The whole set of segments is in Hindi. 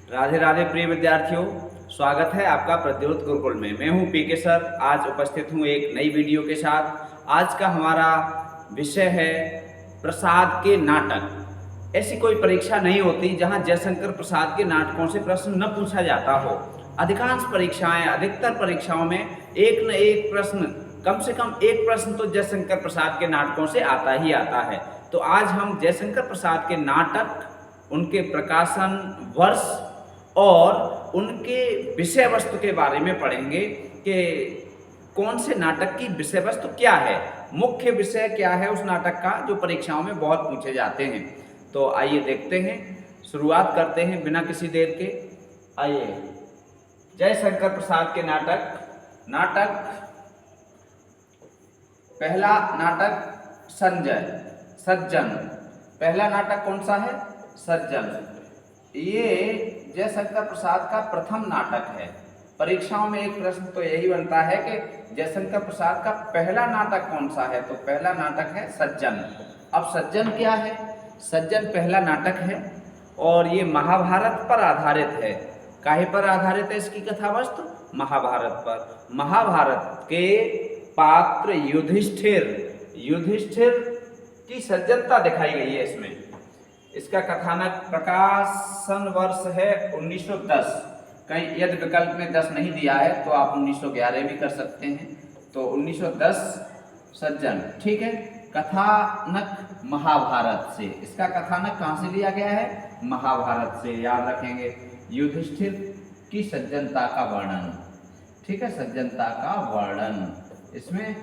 राधे राधे प्रिय विद्यार्थियों, स्वागत है आपका प्रद्योत गुरुकुल में। मैं हूं पीके सर। आज उपस्थित हूं एक नई वीडियो के साथ। आज का हमारा विषय है प्रसाद के नाटक। ऐसी कोई परीक्षा नहीं होती जहां जयशंकर प्रसाद के नाटकों से प्रश्न न पूछा जाता हो। अधिकांश परीक्षाएं, अधिकतर परीक्षाओं में एक न एक प्रश्न, कम से कम एक प्रश्न तो जयशंकर प्रसाद के नाटकों से आता ही आता है। तो आज हम जयशंकर प्रसाद के नाटक, उनके प्रकाशन वर्ष और उनके विषय वस्तु के बारे में पढ़ेंगे कि कौन से नाटक की विषय वस्तु क्या है, मुख्य विषय क्या है उस नाटक का, जो परीक्षाओं में बहुत पूछे जाते हैं। तो आइए देखते हैं, शुरुआत करते हैं बिना किसी देर के। आइए, जयशंकर प्रसाद के नाटक पहला नाटक सज्जन। पहला नाटक कौन सा है? सज्जन। ये जयशंकर प्रसाद का प्रथम नाटक है। परीक्षाओं में एक प्रश्न तो यही बनता है कि जयशंकर प्रसाद का पहला नाटक कौन सा है, तो पहला नाटक है सज्जन। अब सज्जन क्या है? सज्जन पहला नाटक है और ये महाभारत पर आधारित है। काहे पर आधारित है इसकी कथा वस्तु? महाभारत पर। महाभारत के पात्र युधिष्ठिर की सज्जनता दिखाई गई है इसमें। इसका कथानक प्रकाशन वर्ष है 1910। कहीं यदि विकल्प में 10 नहीं दिया है तो आप 1911 भी कर सकते हैं। तो 1910 सज्जन, ठीक है। कथानक महाभारत से, इसका कथानक कहाँ से लिया गया है? महाभारत से, याद रखेंगे। युधिष्ठिर की सज्जनता का वर्णन, ठीक है, सज्जनता का वर्णन। इसमें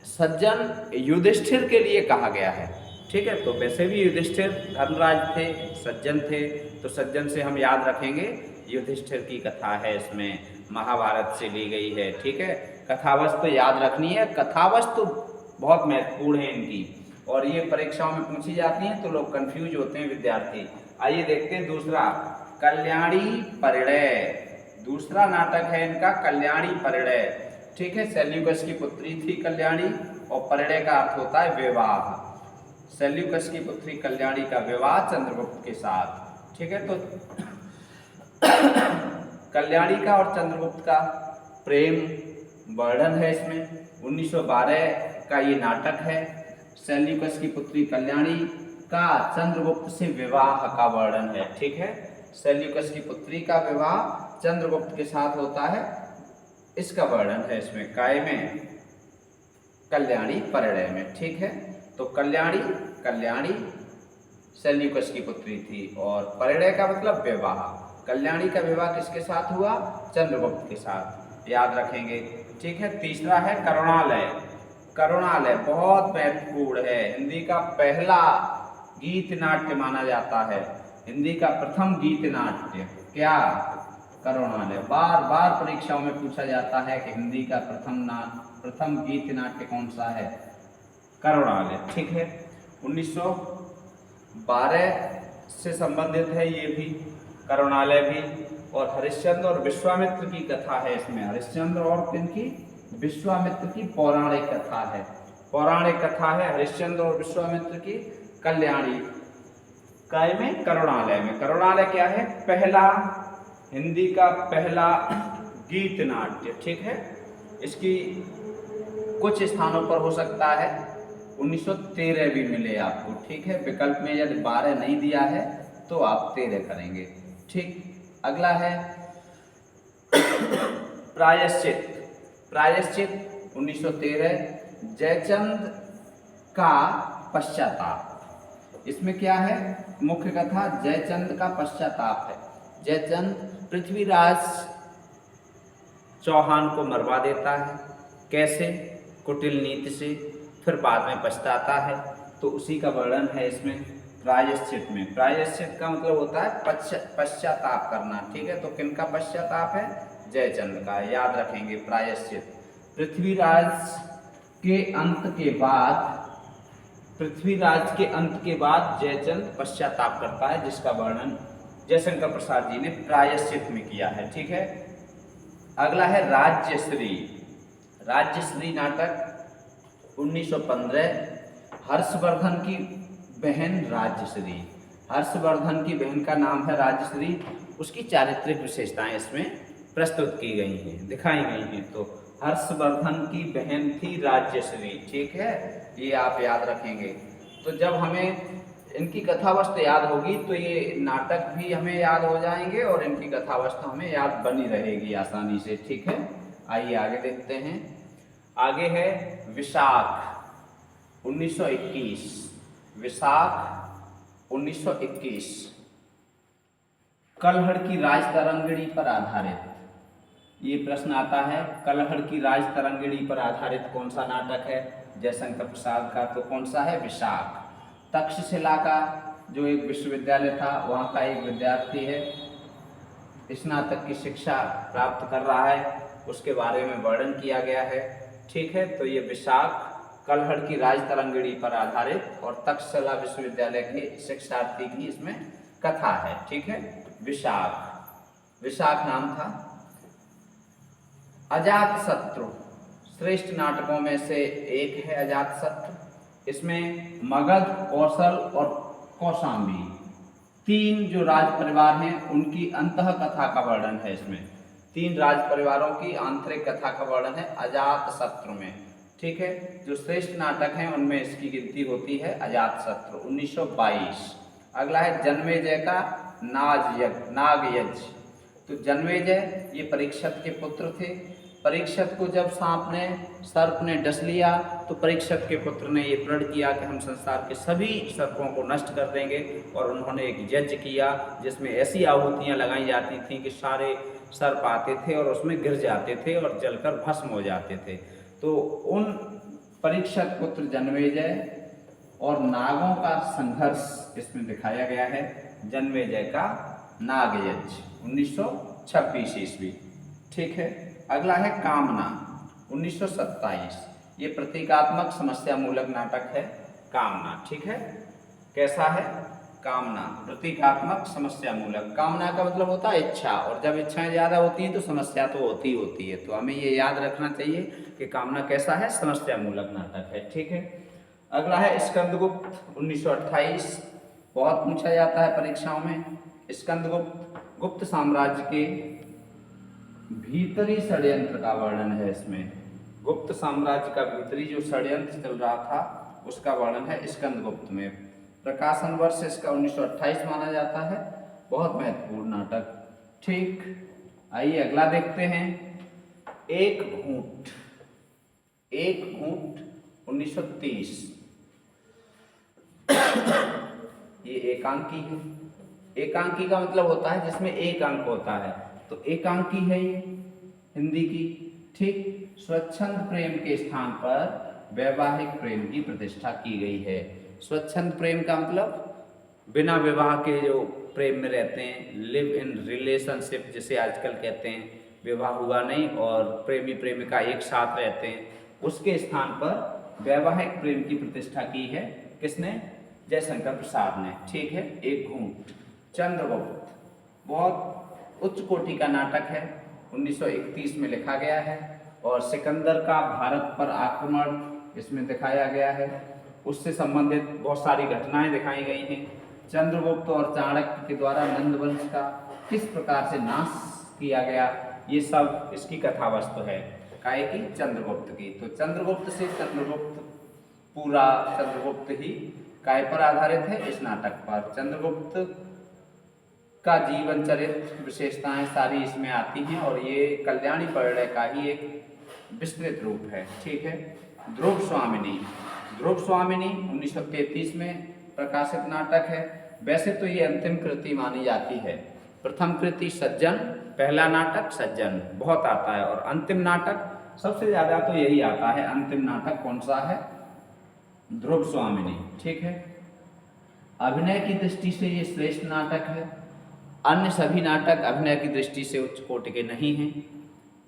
सज्जन युधिष्ठिर के लिए कहा गया है, ठीक है। तो वैसे भी युधिष्ठिर धर्मराज थे, सज्जन थे, तो सज्जन से हम याद रखेंगे युधिष्ठिर की कथा है, इसमें महाभारत से ली गई है, ठीक है। कथावस्तु याद रखनी है, कथावस्तु बहुत महत्वपूर्ण है इनकी, और ये परीक्षाओं में पूछी जाती हैं तो लोग कंफ्यूज होते हैं विद्यार्थी। आइए देखते हैं दूसरा, कल्याणी परिणय। दूसरा नाटक है इनका कल्याणी परिणय, ठीक है। सेल्यूकस की पुत्री थी कल्याणी, और परिणय का अर्थ होता है विवाह। सेल्यूकस की पुत्री कल्याणी का विवाह चंद्रगुप्त के साथ, ठीक है। तो कल्याणी का और चंद्रगुप्त का प्रेम वर्णन है इसमें। 1912 का ये नाटक है। सेल्यूकस की पुत्री कल्याणी का चंद्रगुप्त से विवाह का वर्णन है, ठीक है। सेल्यूकस की पुत्री का विवाह चंद्रगुप्त के साथ होता है, इसका वर्णन है इसमें। काय में? कल्याणी परिणय में, ठीक है। तो कल्याणी सेल्यूकस की पुत्री थी, और परिणय का मतलब विवाह। कल्याणी का विवाह किसके साथ हुआ? चंद्रगुप्त के साथ, याद रखेंगे, ठीक है। तीसरा है करुणालय। करुणालय बहुत महत्वपूर्ण है, हिंदी का पहला गीत नाट्य माना जाता है, हिंदी का प्रथम गीत नाट्य। क्या? करुणालय। बार बार परीक्षाओं में पूछा जाता है कि हिंदी का प्रथम गीत नाट्य कौन सा है? करुणालय, ठीक है। 1912 से संबंधित है ये भी, करुणालय भी। और हरिश्चंद्र और विश्वामित्र की कथा है इसमें। हरिश्चंद्र और किनकी? विश्वामित्र की पौराणिक कथा है। पौराणिक कथा है हरिश्चंद्र और विश्वामित्र की, कल्याणी काय में? करुणालय में। करुणालय क्या है? पहला, हिंदी का पहला गीत नाट्य, ठीक है। इसकी कुछ स्थानों पर हो सकता है 1913 भी मिले आपको, ठीक है। विकल्प में यदि 12 नहीं दिया है तो आप 13 करेंगे, ठीक। अगला है प्रायश्चित। प्रायश्चित 1913, जयचंद का पश्चाताप। इसमें क्या है? मुख्य कथा जयचंद का पश्चाताप है। जयचंद पृथ्वीराज चौहान को मरवा देता है। कैसे? कुटिल नीति से, फिर बाद में पछताता है, तो उसी का वर्णन है इसमें प्रायश्चित में। प्रायश्चित का मतलब होता है पश्चाताप करना, ठीक है। तो किनका पश्चाताप है? जयचंद का, याद रखेंगे प्रायश्चित। पृथ्वीराज के अंत के बाद जयचंद पश्चाताप करता है, जिसका वर्णन जयशंकर प्रसाद जी ने प्रायश्चित में किया है, ठीक है। अगला है राज्यश्री। राज्यश्री नाटक 1915, हर्षवर्धन की बहन राज्यश्री। हर्षवर्धन की बहन का नाम है राजश्री, उसकी चारित्रिक विशेषताएं इसमें प्रस्तुत की गई हैं, दिखाई गई हैं। तो हर्षवर्धन की बहन थी राजश्री, ठीक है, ये आप याद रखेंगे। तो जब हमें इनकी कथावस्तु याद होगी तो ये नाटक भी हमें याद हो जाएंगे और इनकी कथावस्तु हमें याद बनी रहेगी आसानी से, ठीक है। आइए आगे देखते हैं। आगे है विशाख 1921। विशाख 1921 कलहड़ की राजतरंगिणी पर आधारित, ये प्रश्न आता है। कलहड़ की राजतरंगिणी पर आधारित कौन सा नाटक है जयशंकर प्रसाद का? तो कौन सा है? विशाख। तक्षशिला का जो एक विश्वविद्यालय था, वहाँ का एक विद्यार्थी है, स्नातक की शिक्षा प्राप्त कर रहा है, उसके बारे में वर्णन किया गया है, ठीक है। तो ये विशाख कलहड़ की राजतरंगिणी पर आधारित और तक्षशिला विश्वविद्यालय के शिक्षार्थी की इसमें कथा है, ठीक है। विशाख, विशाख नाम था। अजातशत्रु श्रेष्ठ नाटकों में से एक है अजातशत्रु। इसमें मगध, कौशल और कौशाम्बी, तीन जो राज परिवार हैं उनकी अंतः कथा का वर्णन है। इसमें तीन राज परिवारों की आंतरिक कथा का वर्णन है अजातशत्रु में, ठीक है। जो श्रेष्ठ नाटक हैं उनमें इसकी गिनती होती है अजातशत्रु 1922। अगला है जन्मेजय का नागयज्ञ। तो जन्मेजय ये परीक्षित के पुत्र थे। परीक्षित को जब सर्प ने डस लिया तो परीक्षित के पुत्र ने ये प्रण किया कि हम संसार के सभी सर्पों को नष्ट कर देंगे, और उन्होंने एक यज्ञ किया जिसमें ऐसी आहुतियाँ लगाई जाती थीं कि सारे सर्प आते थे और उसमें गिर जाते थे और जलकर भस्म हो जाते थे। तो उन परीक्षित पुत्र जन्मेजय और नागों का संघर्ष इसमें दिखाया गया है। जन्मेजय का नागयज्ञ 1926 ईस्वी, ठीक है। अगला है कामना 1927। ये प्रतीकात्मक समस्या मूलक नाटक है कामना, ठीक है। कैसा है? कामना प्रतीकात्मक समस्या मूलक। कामना का मतलब होता है इच्छा, और जब इच्छाएं ज़्यादा होती हैं तो समस्या तो होती है। तो हमें ये याद रखना चाहिए कि कामना कैसा है? समस्या मूलक नाटक है, ठीक है। अगला है स्कंदगुप्त 1928। बहुत पूछा जाता है परीक्षाओं में। स्कंदगुप्त गुप्त साम्राज्य के भीतरी षड्यंत्र का वर्णन है इसमें। गुप्त साम्राज्य का भीतरी जो षड्यंत्र चल रहा था उसका वर्णन है स्कंदगुप्त में। प्रकाशन वर्ष इसका 1928 माना जाता है। बहुत महत्वपूर्ण नाटक, ठीक। आइए अगला देखते हैं। एक घूंट 1930। ये एकांकी है। एकांकी का मतलब होता है जिसमें एक अंक होता है, तो एकांकी है ये हिंदी की, ठीक। स्वच्छंद प्रेम के स्थान पर वैवाहिक प्रेम की प्रतिष्ठा की गई है। स्वच्छंद प्रेम का मतलब बिना विवाह के जो प्रेम में रहते हैं, लिव इन रिलेशनशिप जिसे आजकल कहते हैं, विवाह हुआ नहीं और प्रेमी प्रेमिका एक साथ रहते हैं, उसके स्थान पर वैवाहिक प्रेम की प्रतिष्ठा की है। किसने? जयशंकर प्रसाद ने, ठीक है। एक घूंट। चंद्रगुप्त बहुत उच्च कोटि का नाटक है, 1931 में लिखा गया है, और सिकंदर का भारत पर आक्रमण इसमें दिखाया गया है। उससे संबंधित बहुत सारी घटनाएं दिखाई गई हैं। चंद्रगुप्त और चाणक्य के द्वारा नंद वंश का किस प्रकार से नाश किया गया, ये सब इसकी कथावस्तु है। काय की? चंद्रगुप्त की। तो चंद्रगुप्त से चंद्रगुप्त, पूरा चंद्रगुप्त ही काय पर आधारित है? इस नाटक पर। चंद्रगुप्त का जीवन चरित्र विशेषताएं सारी इसमें आती हैं, और ये कल्याणी परिणय का ही एक विस्तृत रूप है, ठीक है। ध्रुव स्वामिनी 1933 में प्रकाशित नाटक है। वैसे तो ये अंतिम कृति मानी जाती है। प्रथम कृति सज्जन, पहला नाटक सज्जन बहुत आता है, और अंतिम नाटक सबसे ज्यादा तो यही आता है। अंतिम नाटक कौन सा है? ध्रुव स्वामिनी, ठीक है। अभिनय की दृष्टि से ये श्रेष्ठ नाटक है। अन्य सभी नाटक अभिनय की दृष्टि से उच्च कोटि के नहीं हैं,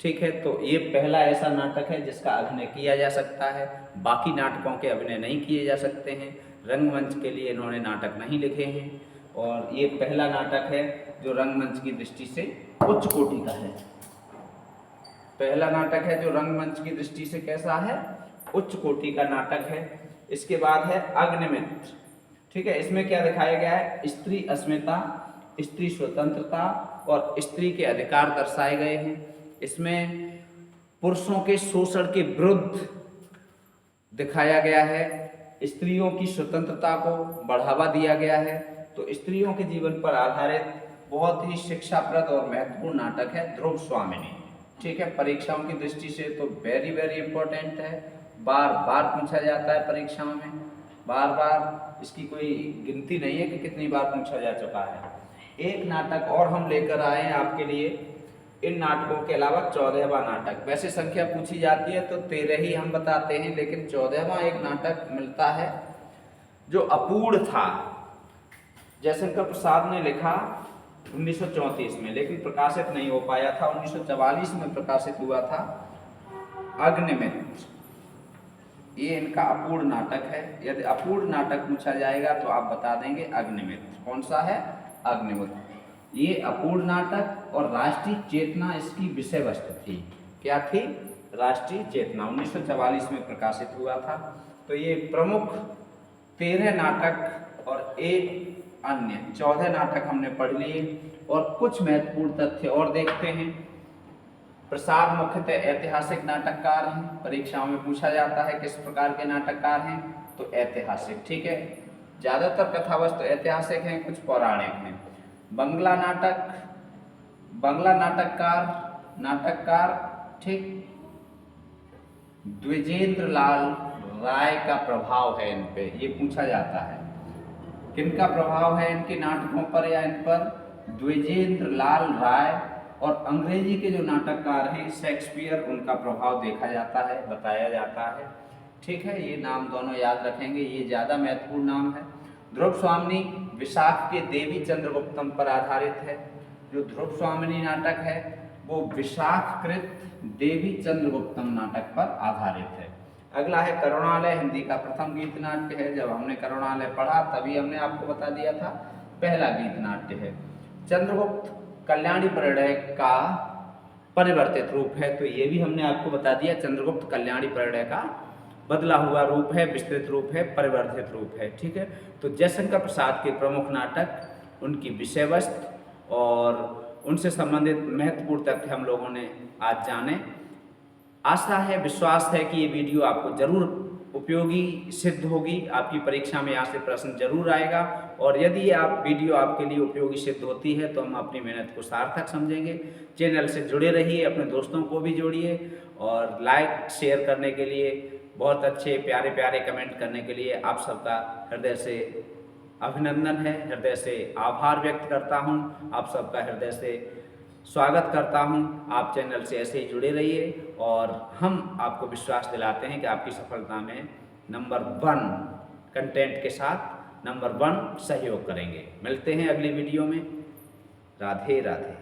ठीक है। तो ये पहला ऐसा नाटक है जिसका अभिनय किया जा सकता है, बाकी नाटकों के अभिनय नहीं किए जा सकते हैं। रंगमंच के लिए इन्होंने नाटक नहीं लिखे हैं, और ये पहला नाटक है जो रंगमंच की दृष्टि से उच्च कोटि का है। पहला नाटक है जो रंगमंच की दृष्टि से कैसा है? उच्च कोटि का नाटक है। इसके बाद है अग्निमित्र, ठीक है, इसमें क्या दिखाया गया है, स्त्री अस्मिता, स्त्री स्वतंत्रता और स्त्री के अधिकार दर्शाए गए हैं। इसमें पुरुषों के शोषण के विरुद्ध दिखाया गया है, स्त्रियों की स्वतंत्रता को बढ़ावा दिया गया है। तो स्त्रियों के जीवन पर आधारित बहुत ही शिक्षाप्रद और महत्वपूर्ण नाटक है ध्रुव स्वामिनी। ठीक है, परीक्षाओं की दृष्टि से तो वेरी वेरी इंपॉर्टेंट है, बार बार पूछा जाता है परीक्षाओं में, बार बार, इसकी कोई गिनती नहीं है कि कितनी बार पूछा जा चुका है। एक नाटक और हम लेकर आए हैं आपके लिए, इन नाटकों के अलावा 14वां नाटक। वैसे संख्या पूछी जाती है तो 13 ही हम बताते हैं, लेकिन 14वां एक नाटक मिलता है जो अपूर्ण था। जयशंकर प्रसाद ने लिखा 1934 में, लेकिन प्रकाशित नहीं हो पाया था, 1944 में प्रकाशित हुआ था, अग्निमित्र। ये इनका अपूर्ण नाटक है। यदि अपूर्ण नाटक पूछा जाएगा तो आप बता देंगे अग्निमित्र। कौन सा है? अग्निमित्र। ये अपूर्ण नाटक और राष्ट्रीय चेतना इसकी विषय वस्तु थी। क्या थी? राष्ट्रीय चेतना। 1944 में प्रकाशित हुआ था। तो ये प्रमुख 13 नाटक और एक अन्य 14 नाटक हमने पढ़ लिए और कुछ महत्वपूर्ण तथ्य और देखते हैं। प्रसाद मुख्यतः ऐतिहासिक नाटककार हैं। परीक्षाओं में पूछा जाता है किस प्रकार के नाटककार हैं, तो ऐतिहासिक। ठीक है, ज़्यादातर कथावस्तु ऐतिहासिक हैं, कुछ पौराणिक हैं। बंगला नाटककार ठीक, द्विजेंद्र लाल राय का प्रभाव है इन पे, ये पूछा जाता है। किनका प्रभाव है इनके नाटकों पर या इन पर? द्विजेंद्र लाल राय। और अंग्रेजी के जो नाटककार हैं शेक्सपियर, उनका प्रभाव देखा जाता है, बताया जाता है। ठीक है, ये नाम दोनों याद रखेंगे, ये ज़्यादा महत्वपूर्ण नाम है। ध्रुव स्वामिनी विशाख के देवी चंद्रगुप्तम पर आधारित है। जो ध्रुव स्वामिनी नाटक है वो विशाखकृत देवी चंद्रगुप्तम नाटक पर आधारित है। अगला है करुणालय, हिंदी का प्रथम गीत नाट्य है। जब हमने करुणालय पढ़ा तभी हमने आपको बता दिया था, पहला गीत नाट्य है। चंद्रगुप्त कल्याणी परिणय का परिवर्तित रूप है, तो ये भी हमने आपको बता दिया। चंद्रगुप्त कल्याणी परिणय का बदला हुआ रूप है, विस्तृत रूप है, परिवर्तित रूप है। ठीक है, तो जयशंकर प्रसाद के प्रमुख नाटक, उनकी विषय वस्तु और उनसे संबंधित महत्वपूर्ण तथ्य हम लोगों ने आज जाने। आशा है, विश्वास है कि ये वीडियो आपको जरूर उपयोगी सिद्ध होगी। आपकी परीक्षा में यहाँ से प्रश्न जरूर आएगा और यदि ये वीडियो आपके लिए उपयोगी सिद्ध होती है तो हम अपनी मेहनत को सार्थक समझेंगे। चैनल से जुड़े रहिए, अपने दोस्तों को भी जोड़िए और लाइक शेयर करने के लिए, बहुत अच्छे प्यारे प्यारे कमेंट करने के लिए आप सबका हृदय से अभिनंदन है, हृदय से आभार व्यक्त करता हूँ, आप सबका हृदय से स्वागत करता हूं। आप चैनल से ऐसे ही जुड़े रहिए और हम आपको विश्वास दिलाते हैं कि आपकी सफलता में नंबर 1 कंटेंट के साथ नंबर 1 सहयोग करेंगे। मिलते हैं अगली वीडियो में। राधे राधे।